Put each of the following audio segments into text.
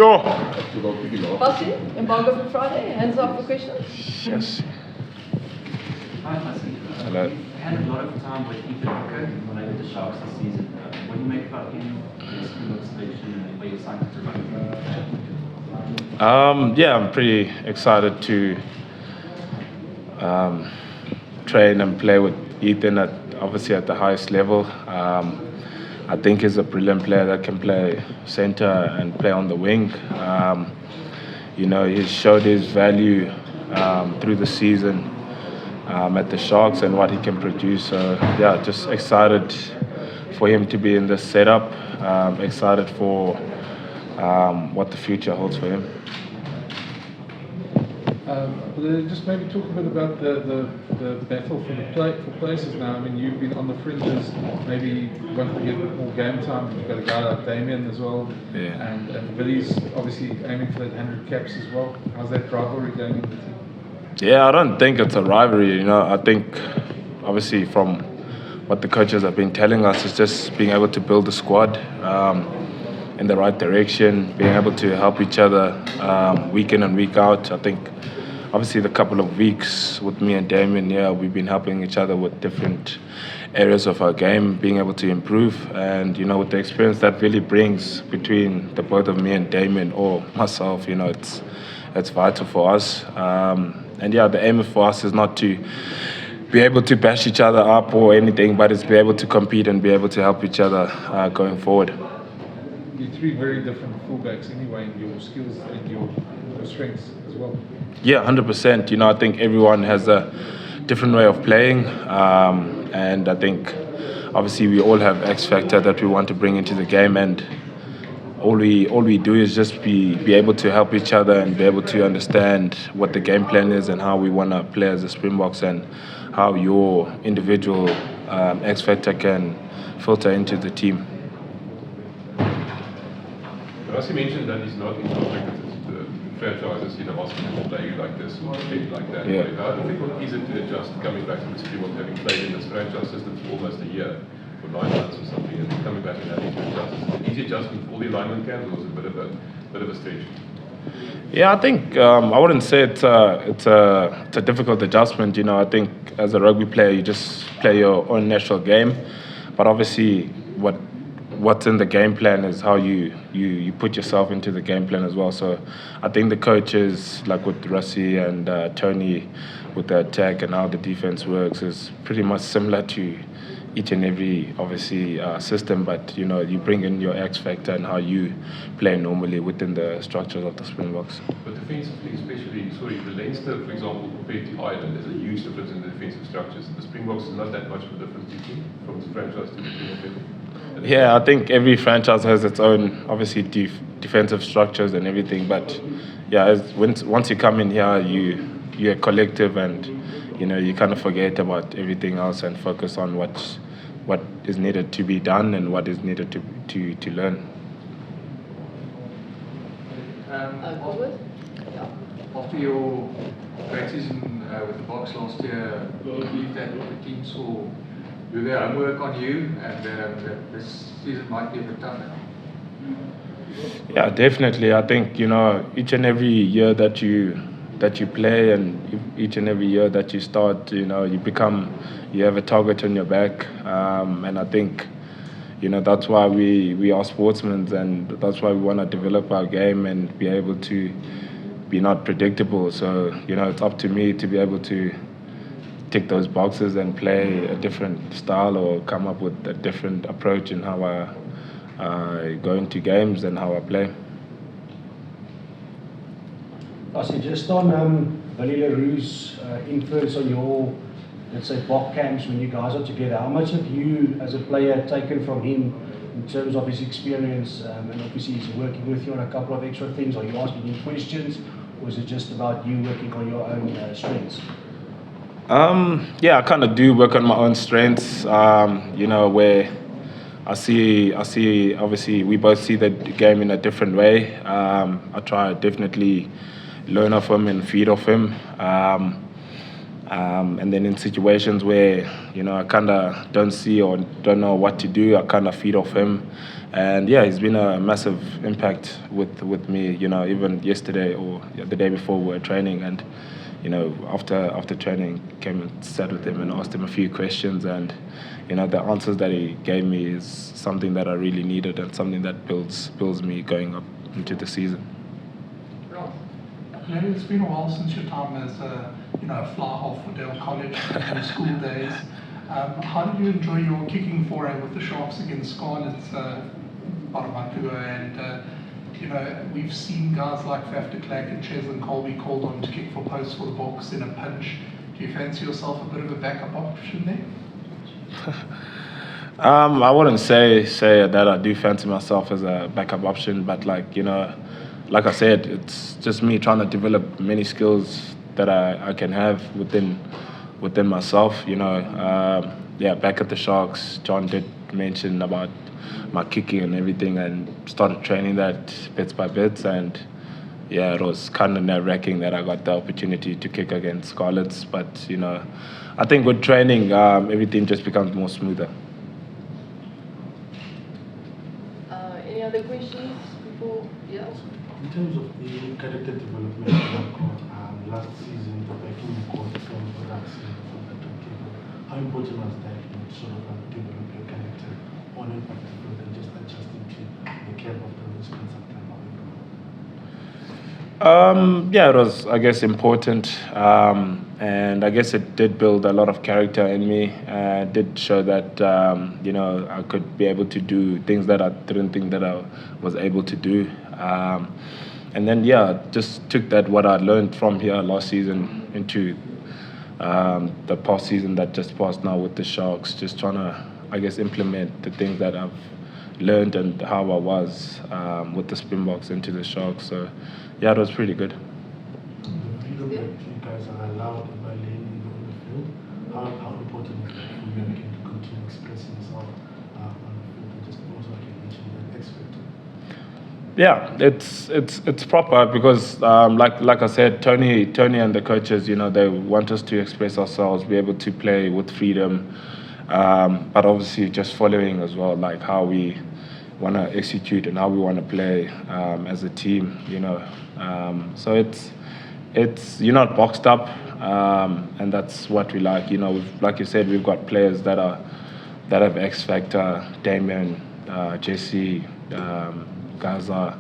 Yo! Fassi, embargo for Friday, hands up for questions. Yes. Hi, Fassi. Hello. You had a lot of time with Aphelele when I did the Sharks this season. What do you make about him, his selection, and where you signed to run? Yeah, I'm pretty excited to train and play with Ethan obviously at the highest level. I think he's a brilliant player that can play center and play on the wing. He's showed his value through the season at the Sharks and what he can produce. So yeah, just excited for him to be in this setup. Excited for what the future holds for him. Just maybe talk a bit about the battle for places now. I mean, you've been on the fringes, maybe want to get more game time. You've got a guy like Damien as well, Yeah. and Billy's obviously aiming for that 100 caps as well. How's that rivalry going in the team? Yeah, I don't think it's a rivalry. I think obviously from what the coaches have been telling us is just being able to build the squad in the right direction, being able to help each other week in and week out. I think obviously the couple of weeks with me and Damien, we've been helping each other with different areas of our game, being able to improve. And, with the experience that really brings between the both of me and Damien or myself, it's vital for us. The aim for us is not to be able to bash each other up or anything, but it's be able to compete and be able to help each other going forward. You're three very different fullbacks anyway in your skills and your strengths as well. Yeah, 100%. I think everyone has a different way of playing, and I think obviously we all have X factor that we want to bring into the game, and all we do is just be able to help each other and be able to understand what the game plan is and how we want to play as a Springboks and how your individual X factor can filter into the team. Rassie mentioned that he's not in conflict with the franchises, asking him to play like this or play like that. Yeah. How difficult is it to adjust coming back to the Springboks, having played in this franchise system for almost a year, for 9 months or something, and coming back and having to adjust? Is it an easy adjustment for all the alignment camps, or is it a bit of a stretch? Yeah, I think I wouldn't say it's a difficult adjustment. I think as a rugby player, you just play your own natural game, but obviously what's in the game plan is how you put yourself into the game plan as well. So I think the coaches, like with Rassie and Tony, with the attack and how the defense works, is pretty much similar to each and every obviously system, but you bring in your X factor and how you play normally within the structures of the Springboks. But defensively, especially, the Leinster, for example, compared to Ireland, there's a huge difference in the defensive structures. The Springboks is not that much of a difference, do you think, from the franchise to the Springbok level? Yeah, I think every franchise has its own, obviously, defensive structures and everything. But yeah, once you come in here, you're a collective, and you kind of forget about everything else and focus on what is needed to be done and what is needed to learn. After your great season with the Boks last year, do you believe that the team saw do their homework on you, and that this season might be a bit tougher? Yeah, definitely. I think each and every year that you play and each and every year that you start, you have a target on your back, and I think that's why we are sportsmen, and that's why we want to develop our game and be able to be not predictable. So it's up to me to be able to tick those boxes and play a different style or come up with a different approach in how I go into games and how I play. Fassi, just on Billy LaRue's influence on your, let's say, Bok camps when you guys are together, how much have you as a player taken from him in terms of his experience, and obviously he's working with you on a couple of extra things? Are you asking him questions, or is it just about you working on your own strengths? Yeah, I kind of do work on my own strengths, where I see, obviously, we both see the game in a different way. I try to definitely learn off him and feed off him. And then in situations where, I kind of don't see or don't know what to do, I kind of feed off him And yeah, he's been a massive impact with me. You know, even yesterday or the day before we were training, and you know, after training, came and sat with him and asked him a few questions, and you know, the answers that he gave me is something that I really needed and something that builds me going up into the season. Maybe it's been a while since your time as a fly half for Dale College in your school days. How did you enjoy your kicking foray with the Sharks against Scarlets about a month ago? And we've seen guys like Faf de Klerk and Ches and Colby called on to kick for posts for the Boks in a pinch. Do you fancy yourself a bit of a backup option there? I wouldn't say that I do fancy myself as a backup option, but like I said, it's just me trying to develop many skills that I can have within myself. Back at the Sharks, John did mention about my kicking and everything, and started training that bits by bits. And yeah, it was kind of nerve-wracking that I got the opportunity to kick against Scarlets. But I think with training, everything just becomes more smoother. Any other questions before? Yeah. In terms of the character development, last season, the backing you got from Raxi, from the top table, how important was that in sort of develop your character on and off the field and just adjusting to the camp after the spend some time away? Yeah, it was, I guess, important, and I guess it did build a lot of character in me. Did show that I could be able to do things that I didn't think that I was able to do. And then just took that what I learned from here last season into the past season that just passed now with the Sharks. Just trying to, I guess, implement the things that I've learned and how I was with the Springboks into the Sharks. So yeah, it was pretty good. The freedom that you guys are allowed by laying on the field, how important is that for you to continue expressing yourself on the field and just also like you mentioned that X factor? Yeah, it's proper because like I said, Tony and the coaches, they want us to express ourselves, be able to play with freedom, but obviously just following as well, like how we want to execute and how we want to play as a team, So it's you're not boxed up, and that's what we like. Like you said, we've got players that have X factor, Damien, Jesse. Gaza.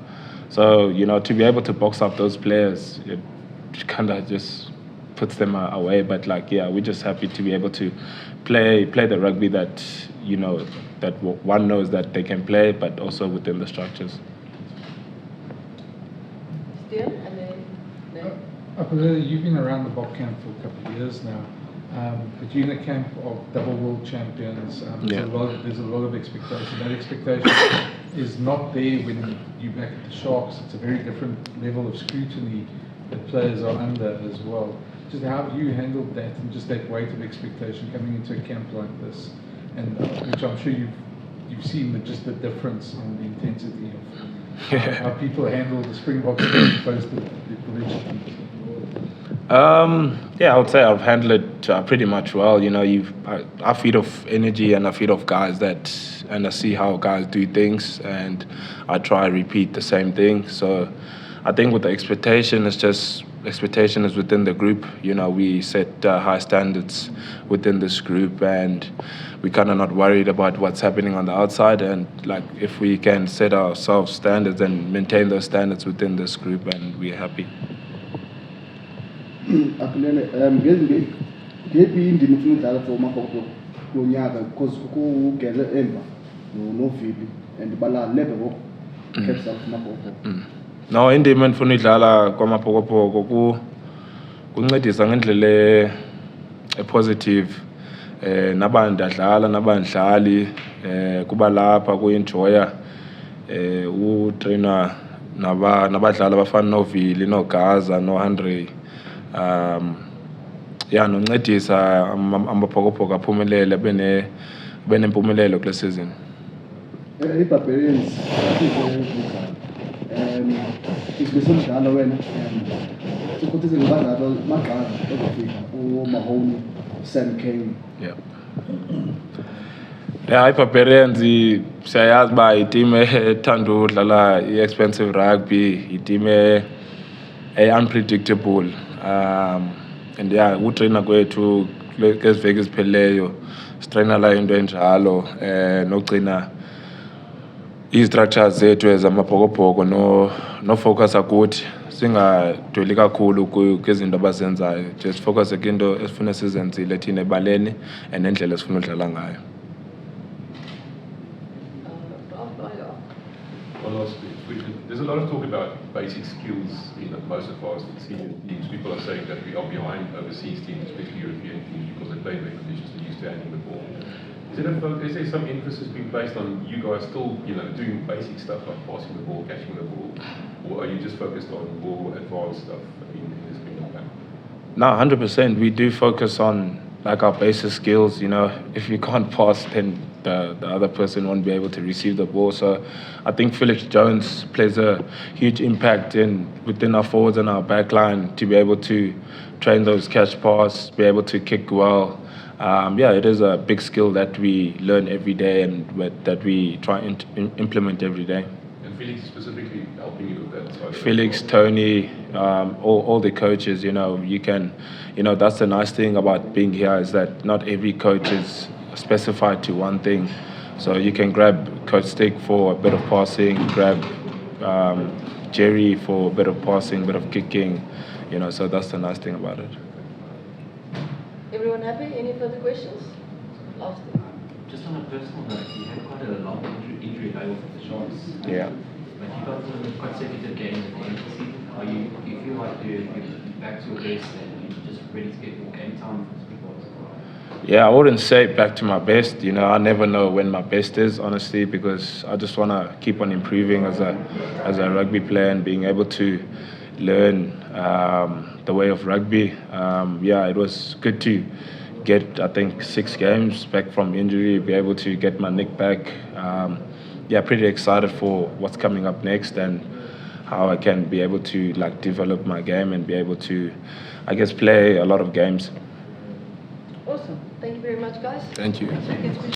So, to be able to box up those players, it kind of just puts them away. But we're just happy to be able to play the rugby that, that one knows that they can play, but also within the structures. Still, and then Aphelele, you've been around the Bok camp for a couple of years now. But you're in a camp of double world champions. There's a lot of expectation. That expectation is not there when you're back at the Sharks. It's a very different level of scrutiny that players are under as well. Just how have you handled that and just that weight of expectation coming into a camp like this, and which I'm sure you've seen just the difference in the intensity of how people handle the Springboks as opposed to the provincial teams. I would say I've handled it pretty much well. I feed off energy and I feed off guys and I see how guys do things, and I try to repeat the same thing. So I think with the expectation is within the group. We set high standards within this group, and we're kind of not worried about what's happening on the outside. And if we can set ourselves standards and maintain those standards within this group, and we're happy. Aphelele, ngephi indima ufuna udlala for uMabhokobhoko kulo nyaka because kugele emva noVivi and level ngoku caps up uMabhokobhoko. No, indima endifuna idlala kwaMabhokobhoko kuncedisa ngendlela positive, nabandadlala nabandlali kuba lapha kuenjoya utrainer nabadlali abafana noVili noGaza noHandre, noncedisa amaBhokobhoko aphumelele benempumelelo kule season. Barbarians isibesomdlalo wena sikhothise ngabadlali magxaza ezofika uMahoney, Sam Kane. Yeah. Yeah, iBarbarians siyayazi uba i-team ethanda udlala i-expensive rugby, i-team unpredictable. And yeah, utreyina kwethu kwezi veki eziphelileyo sitreyina la into enjalo nogcina ii-structures zethu zamabhokobhoko nofocusa kuthi singadweli kakhulu kwizinto abazenzayo, just focus kwinto esifuna sizenzile thina ebaleni and nendlela esifuna udlala ngayo. One last question. There's a lot of talk about basic skills in most of our senior teams. People are saying that we are behind overseas teams, especially European teams, because they play in their conditions, they're used to handling the ball. Is there some emphasis being placed on you guys still, doing basic stuff like passing the ball, catching the ball, or are you just focused on more advanced stuff in this Springbok camp? No, 100%. We do focus on like our basic skills. If you can't pass, then the other person won't be able to receive the ball. So I think Felix Jones plays a huge impact within our forwards and our back line to be able to train those catch pass, be able to kick well. Yeah, it is a big skill that we learn every day and that we try and implement every day. And Felix specifically helping you with that side? Felix, Tony, all the coaches, that's the nice thing about being here is that not every coach is specified to one thing. So you can grab Coach Stick for a bit of passing, grab Jerry for a bit of passing, bit of kicking, so that's the nice thing about it. Everyone happy? Any further questions? Last thing. Just on a personal note, you had quite a long injury battle with the Sharks. Yeah. But you got the consecutive games at the end of the season. Do you feel like you're back to your best and you're just ready to get more game time for Springboks? Yeah, I wouldn't say back to my best. I never know when my best is, honestly, because I just want to keep on improving as a rugby player and being able to learn the way of rugby. Yeah, it was good to get, I think, 6 games back from injury, be able to get my nick back. Yeah, pretty excited for what's coming up next and how I can be able to develop my game and be able to, I guess, play a lot of games. Awesome. Thank you very much, guys. Thank you.